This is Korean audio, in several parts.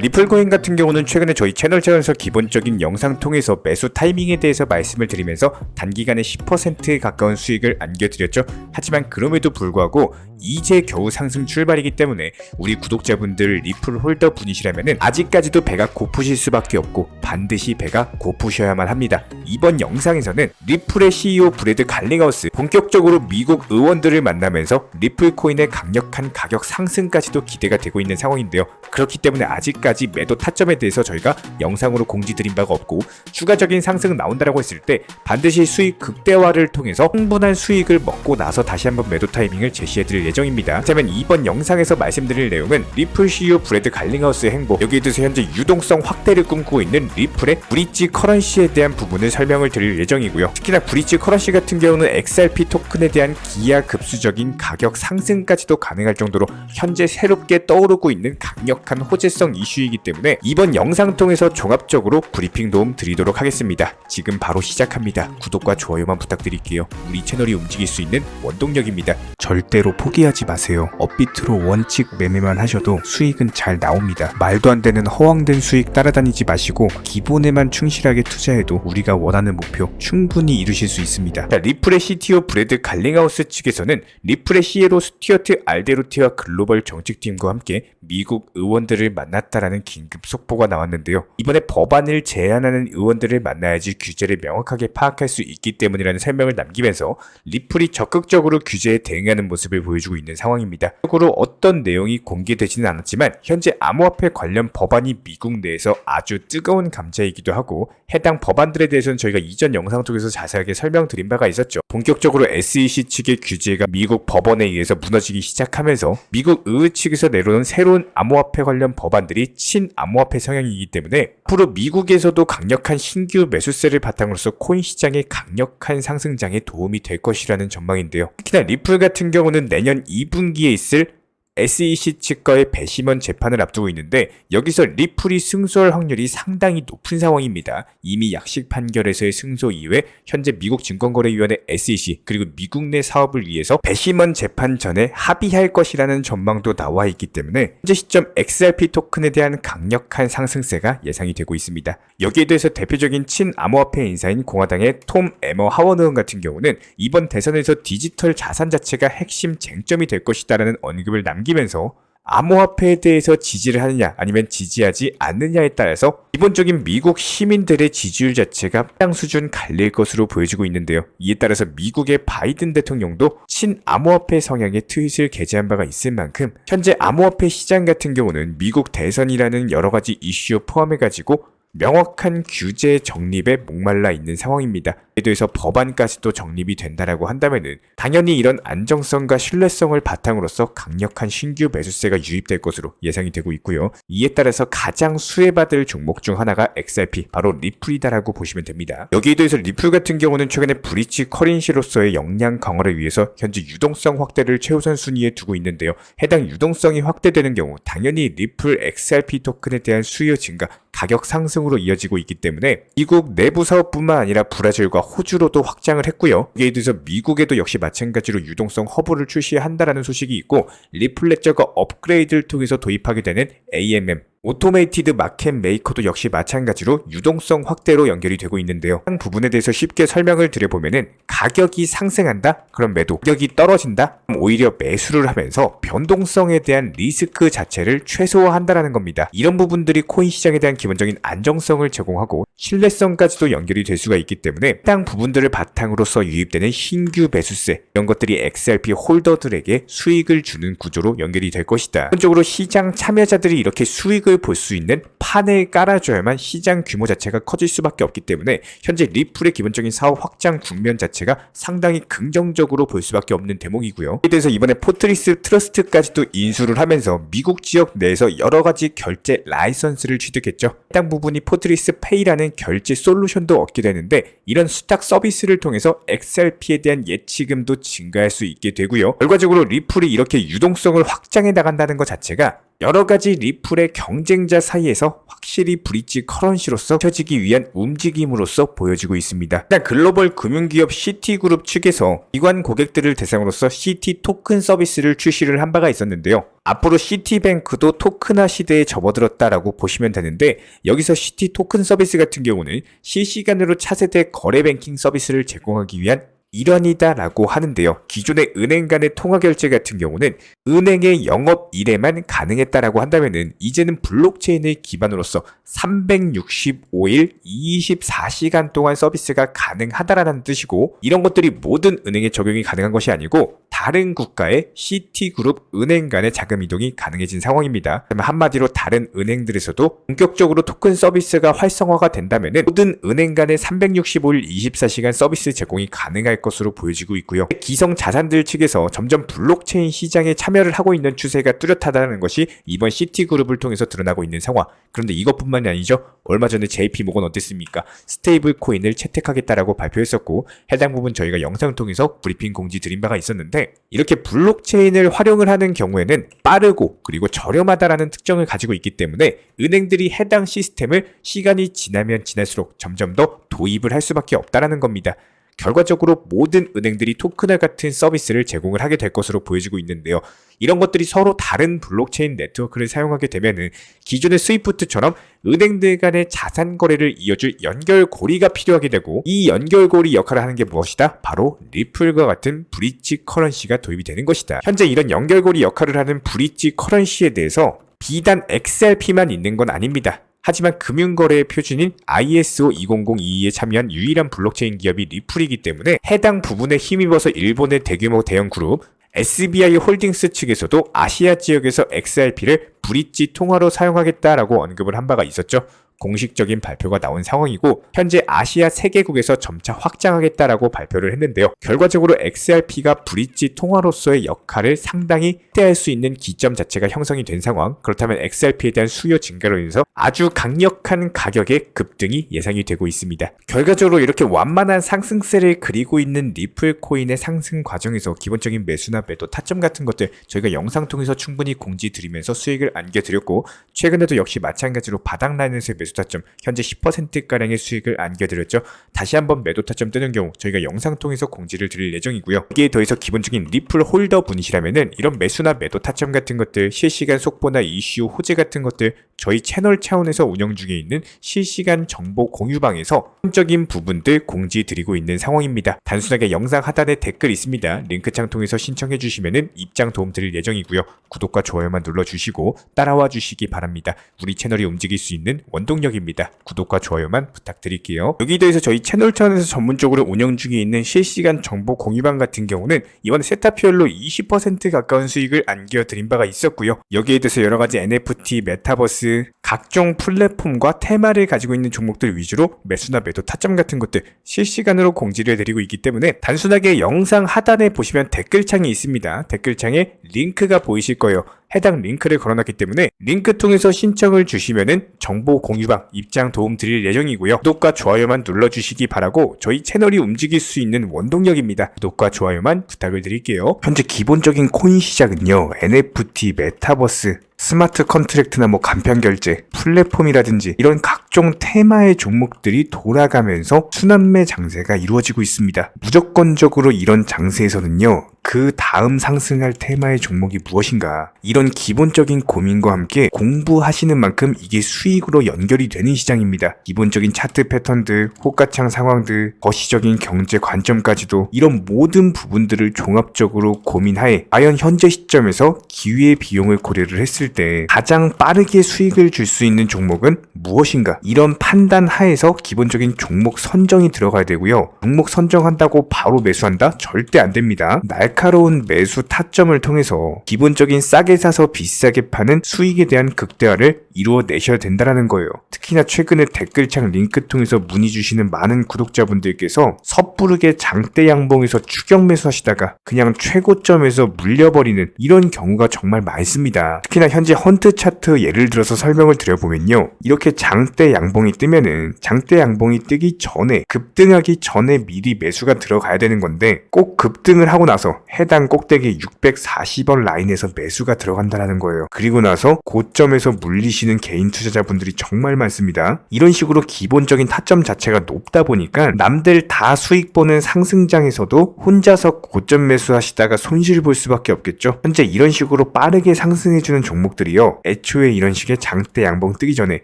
리플코인 같은 경우는 최근에 저희 채널 차원에서 기본적인 영상 통해서 매수 타이밍에 대해서 말씀을 드리면서 단기간에 10%에 가까운 수익을 안겨드렸죠. 하지만 그럼에도 불구하고 이제 겨우 상승 출발이기 때문에 우리 구독자분들 리플 홀더 분이시라면 아직까지도 배가 고프실 수밖에 없고 반드시 배가 고프셔야만 합니다. 이번 영상에서는 리플의 CEO 브래드 갈링하우스 본격적으로 미국 의원들을 만나면서 리플코인의 강력한 가격 상승까지도 기대가 되고 있는 상황인데요. 그렇기 때문에 아직까지 매도 타점에 대해서 저희가 영상으로 공지드린 바가 없고 추가적인 상승 나온다라고 했을 때 반드시 수익 극대화를 통해서 충분한 수익을 먹고 나서 다시 한번 매도 타이밍을 제시해드릴 예정입니다. 그렇다면 이번 영상에서 말씀드릴 내용은 리플 CEO 브래드 갈링하우스의 행보, 여기에 대해서 현재 유동성 확대를 꿈꾸고 있는 리플의 브릿지 커런시에 대한 부분을 설명을 드릴 예정이고요. 특히나 브릿지 커런시 같은 경우는 XRP 토큰에 대한 기하급수적인 가격 상승까지도 가능할 정도로 현재 새롭게 떠오르고 있는 강력한 호재성 이슈이기 때문에 이번 영상 통해서 종합적으로 브리핑 도움 드리도록 하겠습니다. 지금 바로 시작합니다. 구독과 좋아요만 부탁드릴게요. 우리 채널이 움직일 수 있는 원동력입니다. 절대로 포기하지 마세요. 업비트로 원칙 매매만 하셔도 수익은 잘 나옵니다. 말도 안 되는 허황된 수익 따라다니지 마시고 기본에만 충실하게 투자해도 우리가 원하는 목표 충분히 이루실 수 있습니다. 자, 리플의 CTO 브래드 갈링하우스 측에서는 리플의 CEO 스튜어트 알데로티와 글로벌 정책팀과 함께 미국 의원들을 만났다라는 긴급 속보가 나왔는데요. 이번에 법안을 제안하는 의원들을 만나야지 규제를 명확하게 파악할 수 있기 때문이라는 설명을 남기면서 리플이 적극적으로 규제에 대응하는 모습을 보여주고 있는 상황입니다. 참고로 어떤 내용이 공개되지는 않았지만 현재 암호화폐 관련 법안이 미국 내에서 아주 뜨거운 감자이기도 하고 해당 법안들에 대해서는 저희가 이전 영상 통해서 자세하게 설명드린 바가 있었죠. 본격적으로 SEC 측의 규제가 미국 법원에 의해서 무너지기 시작하면서 미국 의회 측에서 내려오는 새로운 암호화폐 관련 법안들이 친암호화폐 성향이기 때문에 앞으로 미국에서도 강력한 신규 매수세를 바탕으로서 코인 시장의 강력한 상승장에 도움이 될 것이라는 전망인데요. 특히나 리플 같은 경우는 내년 2분기에 있을 SEC 측과의 배심원 재판을 앞두고 있는데 여기서 리플이 승소할 확률이 상당히 높은 상황입니다. 이미 약식 판결에서의 승소 이후에 현재 미국 증권거래위원회 SEC 그리고 미국 내 사업을 위해서 배심원 재판 전에 합의할 것이라는 전망도 나와 있기 때문에 현재 시점 XRP 토큰에 대한 강력한 상승세가 예상이 되고 있습니다. 여기에 대해서 대표적인 친암호화폐 인사인 공화당의 톰 에머 하원 의원 같은 경우는 이번 대선에서 디지털 자산 자체가 핵심 쟁점이 될 것이다라는 언급을 남기면서 암호화폐에 대해서 지지를 하느냐 아니면 지지하지 않느냐에 따라서 기본적인 미국 시민들의 지지율 자체가 해당 수준 갈릴 것으로 보여지고 있는데요. 이에 따라서 미국의 바이든 대통령도 친암호화폐 성향의 트윗을 게재한 바가 있을 만큼 현재 암호화폐 시장 같은 경우는 미국 대선이라는 여러가지 이슈 포함해가지고 명확한 규제 정립에 목말라 있는 상황입니다. 이에 대해서 법안까지도 정립이 된다라고 한다면은 당연히 이런 안정성과 신뢰성을 바탕으로서 강력한 신규 매수세가 유입될 것으로 예상이 되고 있고요. 이에 따라서 가장 수혜받을 종목 중 하나가 XRP, 바로 리플이다라고 보시면 됩니다. 여기에 대해서 리플 같은 경우는 최근에 브릿지 커런시로서의 역량 강화를 위해서 현재 유동성 확대를 최우선 순위에 두고 있는데요. 해당 유동성이 확대되는 경우 당연히 리플 XRP 토큰에 대한 수요 증가, 가격 상승으로 이어지고 있기 때문에 미국 내부 사업뿐만 아니라 브라질과 호주로도 확장을 했고요. 이에 대해서 미국에도 역시 마찬가지로 유동성 허브를 출시한다라는 소식이 있고 리플 레저가 업그레이드를 통해서 도입하게 되는 AMM 오토메이티드 마켓 메이커도 역시 마찬가지로 유동성 확대로 연결이 되고 있는데요. 한 부분에 대해서 쉽게 설명을 드려보면은 가격이 상승한다? 그럼 매도. 가격이 떨어진다? 그럼 오히려 매수를 하면서 변동성에 대한 리스크 자체를 최소화한다라는 겁니다. 이런 부분들이 코인 시장에 대한 기본적인 안정성을 제공하고 신뢰성까지도 연결이 될 수가 있기 때문에 해당 부분들을 바탕으로서 유입되는 신규 매수세, 이런 것들이 XRP 홀더들에게 수익을 주는 구조로 연결이 될 것이다. 기본적으로 시장 참여자들이 이렇게 수익을 볼 수 있는 판을 깔아줘야만 시장 규모 자체가 커질 수밖에 없기 때문에 현재 리플의 기본적인 사업 확장 국면 자체가 상당히 긍정적으로 볼 수밖에 없는 대목이고요. 이에 대해서 이번에 포트리스 트러스트까지도 인수를 하면서 미국 지역 내에서 여러가지 결제 라이선스를 취득했죠. 해당 부분이 포트리스 페이라는 결제 솔루션도 얻게 되는데 이런 수탁 서비스를 통해서 XRP에 대한 예치금도 증가할 수 있게 되고요. 결과적으로 리플이 이렇게 유동성을 확장해 나간다는 것 자체가 여러가지 리플의 경쟁자 사이에서 확실히 브릿지 커런시로서 펴지기 위한 움직임으로서 보여지고 있습니다. 일단 글로벌 금융기업 시티그룹 측에서 기관 고객들을 대상으로서 시티 토큰 서비스를 출시를 한 바가 있었는데요. 앞으로 시티뱅크도 토큰화 시대에 접어들었다라고 보시면 되는데, 여기서 시티 토큰 서비스 같은 경우는 실시간으로 차세대 거래 뱅킹 서비스를 제공하기 위한 일환이다라고 하는데요. 기존의 은행 간의 통화 결제 같은 경우는 은행의 영업일에만 가능했다라고 한다면은 이제는 블록체인을 기반으로서 365일 24시간 동안 서비스가 가능하다라는 뜻이고, 이런 것들이 모든 은행에 적용이 가능한 것이 아니고 다른 국가의 시티그룹 은행 간의 자금 이동이 가능해진 상황입니다. 한마디로 다른 은행들에서도 본격적으로 토큰 서비스가 활성화가 된다면은 모든 은행 간의 365일 24시간 서비스 제공이 가능할 것으로 보여지고 있고요. 기성 자산들 측에서 점점 블록체인 시장에 참여를 하고 있는 추세가 뚜렷하다는 것이 이번 시티그룹을 통해서 드러나고 있는 상황. 그런데 이것뿐만이 아니죠. 얼마 전에 JP모건 어땠습니까? 스테이블 코인을 채택하겠다라고 발표했었고, 해당 부분 저희가 영상을 통해서 브리핑 공지 드린 바가 있었는데, 이렇게 블록체인을 활용을 하는 경우에는 빠르고 그리고 저렴하다라는 특징을 가지고 있기 때문에 은행들이 해당 시스템을 시간이 지나면 지날수록 점점 더 도입을 할 수밖에 없다라는 겁니다. 결과적으로 모든 은행들이 토큰화 같은 서비스를 제공을 하게 될 것으로 보여지고 있는데요. 이런 것들이 서로 다른 블록체인 네트워크를 사용하게 되면은 기존의 스위프트처럼 은행들 간의 자산 거래를 이어줄 연결고리가 필요하게 되고, 이 연결고리 역할을 하는 게 무엇이다? 바로 리플과 같은 브릿지 커런시가 도입이 되는 것이다. 현재 이런 연결고리 역할을 하는 브릿지 커런시에 대해서 비단 XRP만 있는 건 아닙니다. 하지만 금융거래의 표준인 ISO 20022에 참여한 유일한 블록체인 기업이 리플이기 때문에 해당 부분에 힘입어서 일본의 대규모 대형 그룹 SBI 홀딩스 측에서도 아시아 지역에서 XRP를 브릿지 통화로 사용하겠다라고 언급을 한 바가 있었죠. 공식적인 발표가 나온 상황이고, 현재 아시아 3개국에서 점차 확장하겠다라고 발표를 했는데요. 결과적으로 XRP가 브릿지 통화로서의 역할을 상당히 확대할 수 있는 기점 자체가 형성이 된 상황. 그렇다면 XRP에 대한 수요 증가로 인해서 아주 강력한 가격의 급등이 예상이 되고 있습니다. 결과적으로 이렇게 완만한 상승세를 그리고 있는 리플 코인의 상승 과정에서 기본적인 매수나 매도 타점 같은 것들 저희가 영상 통해서 충분히 공지 드리면서 수익을 안겨드렸고, 최근에도 역시 마찬가지로 바닥 라인에서의 매수 타점 현재 10%가량의 수익을 안겨드렸죠. 다시 한번 매도 타점 뜨는 경우 저희가 영상 통해서 공지를 드릴 예정이고요. 여기에 더해서 기본적인 리플 홀더 분이시라면은 이런 매수나 매도 타점 같은 것들, 실시간 속보나 이슈 호재 같은 것들 저희 채널 차원에서 운영 중에 있는 실시간 정보 공유방에서 기본적인 부분들 공지 드리고 있는 상황입니다. 단순하게 영상 하단에 댓글 있습니다. 링크창 통해서 신청해 주시면은 입장 도움 드릴 예정이고요. 구독과 좋아요만 눌러주시고 따라와 주시기 바랍니다. 우리 채널이 움직일 수 있는 원동력입니다. 구독과 좋아요만 부탁드릴게요. 여기에 대해서 저희 채널 차원에서 전문적으로 운영 중에 있는 실시간 정보 공유방 같은 경우는 이번 세타피얼로 20% 가까운 수익을 안겨드린 바가 있었고요. 여기에 대해서 여러가지 NFT, 메타버스, 각종 플랫폼과 테마를 가지고 있는 종목들 위주로 매수나 매도 타점 같은 것들 실시간으로 공지를 해드리고 있기 때문에 단순하게 영상 하단에 보시면 댓글창이 있습니다. 댓글창에 링크가 보이실 거예요. 해당 링크를 걸어놨기 때문에 링크 통해서 신청을 주시면은 정보 공유방 입장 도움 드릴 예정이고요. 구독과 좋아요만 눌러주시기 바라고 저희 채널이 움직일 수 있는 원동력입니다. 구독과 좋아요만 부탁을 드릴게요. 현재 기본적인 코인 시장은요, NFT, 메타버스, 스마트 컨트랙트나 간편 결제, 플랫폼이라든지 이런 각종 테마의 종목들이 돌아가면서 순환매 장세가 이루어지고 있습니다. 무조건적으로 이런 장세에서는요, 그 다음 상승할 테마의 종목이 무엇인가, 이런 기본적인 고민과 함께 공부하시는 만큼 이게 수익으로 연결이 되는 시장입니다. 기본적인 차트 패턴들, 호가창 상황들, 거시적인 경제 관점까지도 이런 모든 부분들을 종합적으로 고민하에 과연 현재 시점에서 기회의 비용을 고려를 했을 때 가장 빠르게 수익을 줄 수 있는 종목은 무엇인가, 이런 판단 하에서 기본적인 종목 선정이 들어가야 되고요. 종목 선정한다고 바로 매수한다? 절대 안 됩니다. 날카로운 매수 타점을 통해서 기본적인 싸게 사서 비싸게 파는 수익에 대한 극대화를 이루어내셔야 된다는 거예요. 특히나 최근에 댓글창 링크 통해서 문의 주시는 많은 구독자분들께서 섣부르게 장대 양봉에서 추격 매수하시다가 그냥 최고점에서 물려버리는 이런 경우가 정말 많습니다. 특히나 현재 헌트 차트 예를 들어서 설명을 드려보면요, 이렇게 장대 양봉이 뜨면은 장대 양봉이 뜨기 전에, 급등하기 전에 미리 매수가 들어가야 되는 건데 꼭 급등을 하고 나서 해당 꼭대기 640원 라인에서 매수가 들어간다는 거예요. 그리고 나서 고점에서 물리시는 개인 투자자분들이 정말 많습니다. 이런 식으로 기본적인 타점 자체가 높다 보니까 남들 다 수익 보는 상승장에서도 혼자서 고점 매수하시다가 손실 볼 수밖에 없겠죠. 현재 이런 식으로 빠르게 상승해주는 종목들이요, 애초에 이런 식의 장대 양봉 뜨기 전에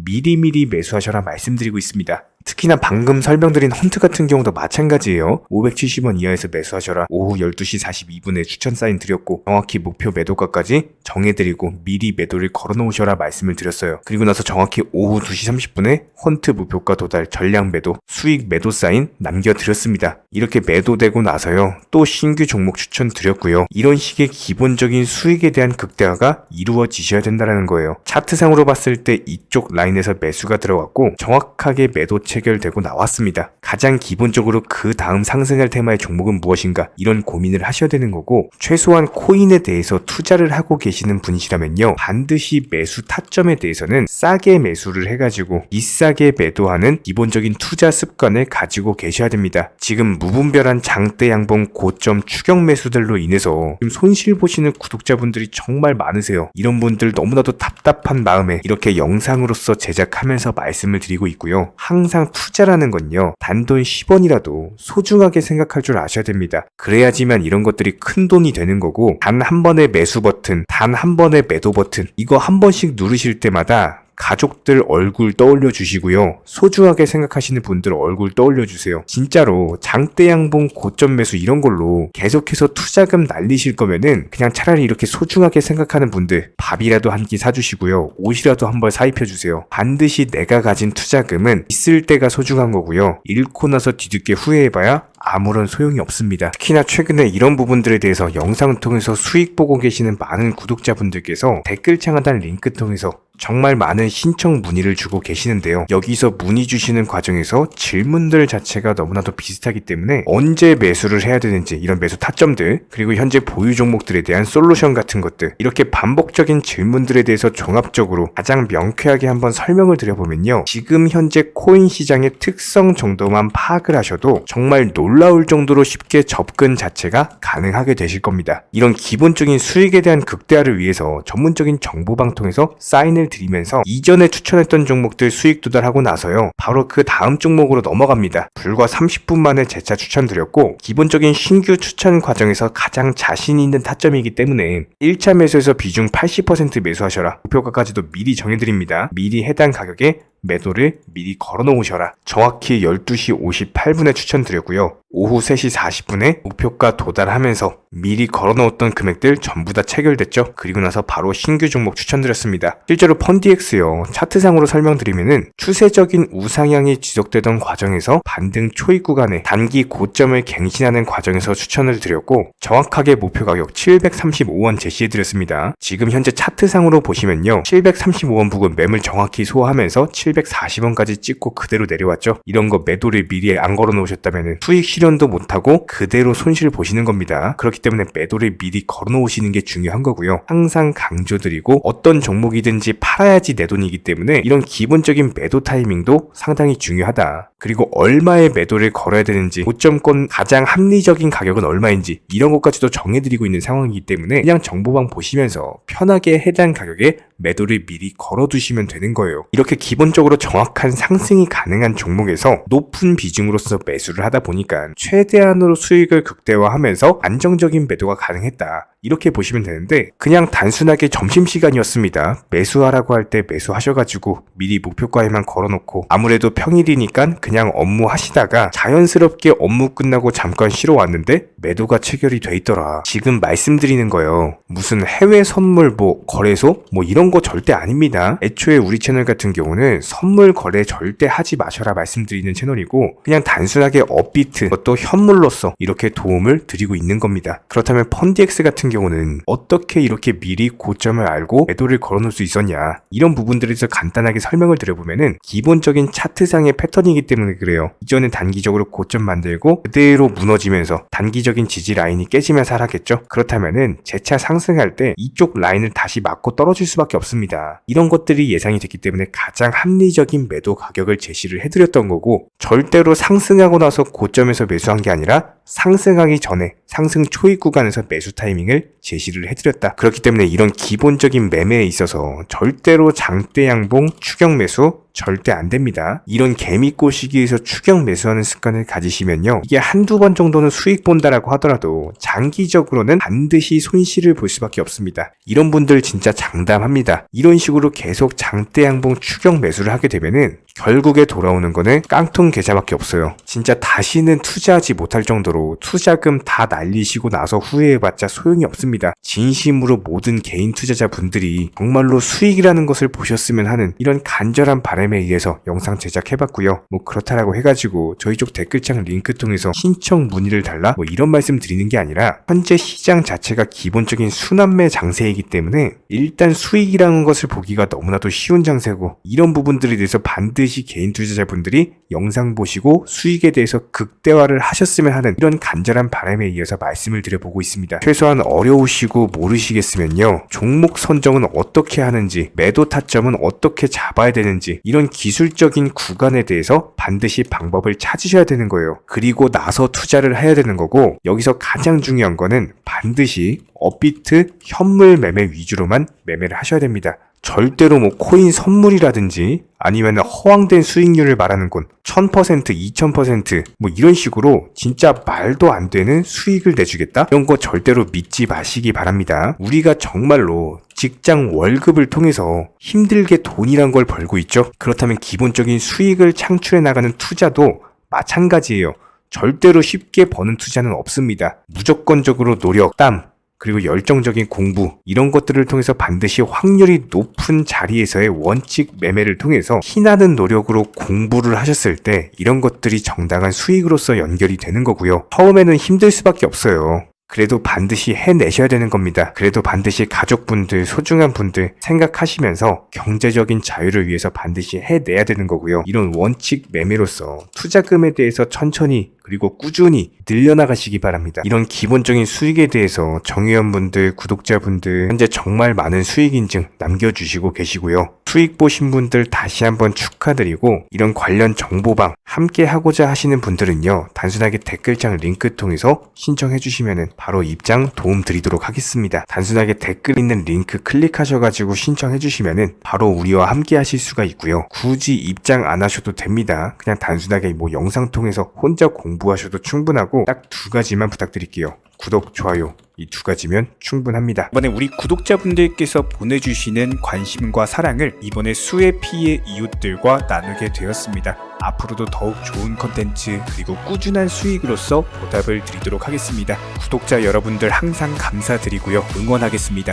미리미리 매수하셔라 말씀드리고 있습니다. 특히나 방금 설명드린 헌트 같은 경우도 마찬가지예요. 570원 이하에서 매수하셔라. 오후 12시 42분에 추천 사인 드렸고 정확히 목표 매도가까지 정해드리고 미리 매도를 걸어놓으셔라 말씀을 드렸어요. 그리고 나서 정확히 오후 2시 30분에 헌트 목표가 도달 전량 매도 수익 매도 사인 남겨드렸습니다. 이렇게 매도되고 나서요, 또 신규 종목 추천 드렸고요. 이런 식의 기본적인 수익에 대한 극대화가 이루어지셔야 된다는 거예요. 차트상으로 봤을 때 이쪽 라인에서 매수가 들어갔고 정확하게 매도 체결되고 나왔습니다. 가장 기본적으로 그 다음 상승할 테마의 종목은 무엇인가, 이런 고민을 하셔야 되는 거고, 최소한 코인에 대해서 투자를 하고 계시는 분이시라면요, 반드시 매수 타점에 대해서는 싸게 매수를 해가지고 비싸게 매도하는 기본적인 투자 습관을 가지고 계셔야 됩니다. 지금 무분별한 장대 양봉 고점 추격 매수들로 인해서 지금 손실 보시는 구독자분들이 정말 많으세요. 이런 분들 너무나도 답답한 마음에 이렇게 영상으로서 제작하면서 말씀을 드리고 있고요. 항상 투자라는 건요, 단돈 10원이라도 소중하게 생각할 줄 아셔야 됩니다. 그래야지만 이런 것들이 큰 돈이 되는 거고, 단 한 번의 매수 버튼, 단 한 번의 매도 버튼, 이거 한 번씩 누르실 때마다 가족들 얼굴 떠올려 주시고요, 소중하게 생각하시는 분들 얼굴 떠올려 주세요. 진짜로 장대 양봉 고점 매수 이런 걸로 계속해서 투자금 날리실 거면은 그냥 차라리 이렇게 소중하게 생각하는 분들 밥이라도 한 끼 사주시고요, 옷이라도 한 벌 사입혀 주세요. 반드시 내가 가진 투자금은 있을 때가 소중한 거고요, 잃고 나서 뒤늦게 후회해봐야 아무런 소용이 없습니다. 특히나 최근에 이런 부분들에 대해서 영상을 통해서 수익 보고 계시는 많은 구독자분들께서 댓글창 하단 링크 통해서 정말 많은 신청 문의를 주고 계시는데요. 여기서 문의 주시는 과정에서 질문들 자체가 너무나도 비슷하기 때문에 언제 매수를 해야 되는지, 이런 매수 타점들, 그리고 현재 보유 종목들에 대한 솔루션 같은 것들, 이렇게 반복적인 질문들에 대해서 종합적으로 가장 명쾌하게 한번 설명을 드려보면요, 지금 현재 코인 시장의 특성 정도만 파악을 하셔도 정말 놀라울 정도로 쉽게 접근 자체가 가능하게 되실 겁니다. 이런 기본적인 수익에 대한 극대화를 위해서 전문적인 정보방 통해서 사인을 드리면서 이전에 추천했던 종목들 수익 도달하고 나서요, 바로 그 다음 종목으로 넘어갑니다. 불과 30분 만에 재차 추천드렸고, 기본적인 신규 추천 과정에서 가장 자신 있는 타점이기 때문에 1차 매수에서 비중 80% 매수하셔라, 목표가까지도 미리 정해드립니다. 미리 해당 가격에 매도를 미리 걸어놓으셔라. 정확히 12시 58분에 추천드렸고요. 오후 3시 40분에 목표가 도달하면서 미리 걸어놓았던 금액들 전부 다 체결됐죠. 그리고 나서 바로 신규 종목 추천드렸습니다. 실제로 펀디엑스요, 차트상으로 설명드리면은 추세적인 우상향이 지속되던 과정에서 반등 초입 구간에 단기 고점을 갱신하는 과정에서 추천을 드렸고, 정확하게 목표 가격 735원 제시해드렸습니다. 지금 현재 차트상으로 보시면요, 735원 부근 매물 정확히 소화하면서 740원까지 찍고 그대로 내려왔죠. 이런 거 매도를 미리 안 걸어 놓으셨다면 수익 실현도 못하고 그대로 손실 보시는 겁니다. 그렇기 때문에 매도를 미리 걸어 놓으시는 게 중요한 거고요. 항상 강조드리고, 어떤 종목이든지 팔아야지 내 돈이기 때문에 이런 기본적인 매도 타이밍도 상당히 중요하다. 그리고 얼마의 매도를 걸어야 되는지, 고점권 가장 합리적인 가격은 얼마인지, 이런 것까지도 정해드리고 있는 상황이기 때문에 그냥 정보방 보시면서 편하게 해당 가격에 매도를 미리 걸어두시면 되는 거예요. 이렇게 기본적으로 정확한 상승이 가능한 종목에서 높은 비중으로서 매수를 하다 보니까 최대한으로 수익을 극대화하면서 안정적인 매도가 가능했다, 이렇게 보시면 되는데, 그냥 단순하게 점심시간이었습니다, 매수하라고 할 때 매수하셔가지고 미리 목표가에만 걸어놓고 아무래도 평일이니까 그냥 업무 하시다가 자연스럽게 업무 끝나고 잠깐 쉬러 왔는데 매도가 체결이 돼 있더라. 지금 말씀드리는 거예요, 무슨 해외 선물 거래소 이런 거 절대 아닙니다. 애초에 우리 채널 같은 경우는 선물 거래 절대 하지 마셔라 말씀드리는 채널이고, 그냥 단순하게 업비트, 또 현물로서 이렇게 도움을 드리고 있는 겁니다. 그렇다면 펀디엑스 같은 경우는 어떻게 이렇게 미리 고점을 알고 매도를 걸어놓을 수 있었냐, 이런 부분들에 대해서 간단하게 설명을 드려보면은 기본적인 차트상의 패턴이기 때문에 그래요. 이전에 단기적으로 고점 만들고 그대로 무너지면서 단기적인 지지 라인이 깨지면서 하락했죠. 그렇다면은 재차 상승할 때 이쪽 라인을 다시 맞고 떨어질 수밖에 없습니다. 이런 것들이 예상이 됐기 때문에 가장 합리적인 매도 가격을 제시를 해드렸던 거고, 절대로 상승하고 나서 고점에서 매수한 게 아니라 상승하기 전에 상승 초입 구간에서 매수 타이밍을 제시를 해드렸다. 그렇기 때문에 이런 기본적인 매매에 있어서 절대로 장대 양봉 추격 매수 절대 안 됩니다. 이런 개미꼬 시기에서 추격 매수하는 습관을 가지시면요, 이게 한두 번 정도는 수익 본다라고 하더라도 장기적으로는 반드시 손실을 볼 수밖에 없습니다. 이런 분들 진짜 장담합니다. 이런 식으로 계속 장대 양봉 추격 매수를 하게 되면은 결국에 돌아오는 거는 깡통 계좌밖에 없어요. 진짜 다시는 투자하지 못할 정도로 투자금 다 날리시고 나서 후회해봤자 소용이 없습니다. 진심으로 모든 개인 투자자분들이 정말로 수익이라는 것을 보셨으면 하는 이런 간절한 바람에 의해서 영상 제작해봤고요. 뭐 그렇다라고 해가지고 저희 쪽 댓글창 링크 통해서 신청 문의를 달라 뭐 이런 말씀 드리는 게 아니라, 현재 시장 자체가 기본적인 순환매 장세이기 때문에 일단 수익이라는 것을 보기가 너무나도 쉬운 장세고, 이런 부분들에 대해서 반드시 개인 투자자분들이 영상 보시고 수익에 대해서 극대화를 하셨으면 하는 이런 간절한 바람에 의해서 말씀을 드려보고 있습니다. 최소한 어려우시고 모르시겠으면요, 종목 선정은 어떻게 하는지, 매도 타점은 어떻게 잡아야 되는지, 이런 기술적인 구간에 대해서 반드시 방법을 찾으셔야 되는 거예요. 그리고 나서 투자를 해야 되는 거고, 여기서 가장 중요한 거는 반드시 업비트 현물 매매 위주로만 매매를 하셔야 됩니다. 절대로 뭐 코인 선물이라든지 아니면 허황된 수익률을 말하는 건 1000%, 2000% 뭐 이런 식으로 진짜 말도 안 되는 수익을 내주겠다? 이런 거 절대로 믿지 마시기 바랍니다. 우리가 정말로 직장 월급을 통해서 힘들게 돈이란 걸 벌고 있죠. 그렇다면 기본적인 수익을 창출해 나가는 투자도 마찬가지예요. 절대로 쉽게 버는 투자는 없습니다. 무조건적으로 노력, 땀, 그리고 열정적인 공부, 이런 것들을 통해서 반드시 확률이 높은 자리에서의 원칙 매매를 통해서 희나는 노력으로 공부를 하셨을 때 이런 것들이 정당한 수익으로서 연결이 되는 거고요. 처음에는 힘들 수밖에 없어요. 그래도 반드시 해내셔야 되는 겁니다. 그래도 반드시 가족분들, 소중한 분들 생각하시면서 경제적인 자유를 위해서 반드시 해내야 되는 거고요. 이런 원칙 매매로서 투자금에 대해서 천천히 그리고 꾸준히 늘려나가시기 바랍니다. 이런 기본적인 수익에 대해서 정회원분들, 구독자분들 현재 정말 많은 수익 인증 남겨주시고 계시고요. 수익 보신 분들 다시 한번 축하드리고, 이런 관련 정보방 함께 하고자 하시는 분들은요, 단순하게 댓글창 링크 통해서 신청해 주시면 바로 입장 도움 드리도록 하겠습니다. 단순하게 댓글 있는 링크 클릭하셔가지고 신청해 주시면 바로 우리와 함께 하실 수가 있고요. 굳이 입장 안 하셔도 됩니다. 그냥 단순하게 뭐 영상 통해서 혼자 공부하셔도 충분하고, 딱 두 가지만 부탁드릴게요. 구독, 좋아요, 이 두 가지면 충분합니다. 이번에 우리 구독자분들께서 보내주시는 관심과 사랑을 이번에 수혜 피해 이웃들과 나누게 되었습니다. 앞으로도 더욱 좋은 컨텐츠 그리고 꾸준한 수익으로서 보답을 드리도록 하겠습니다. 구독자 여러분들 항상 감사드리고요. 응원하겠습니다.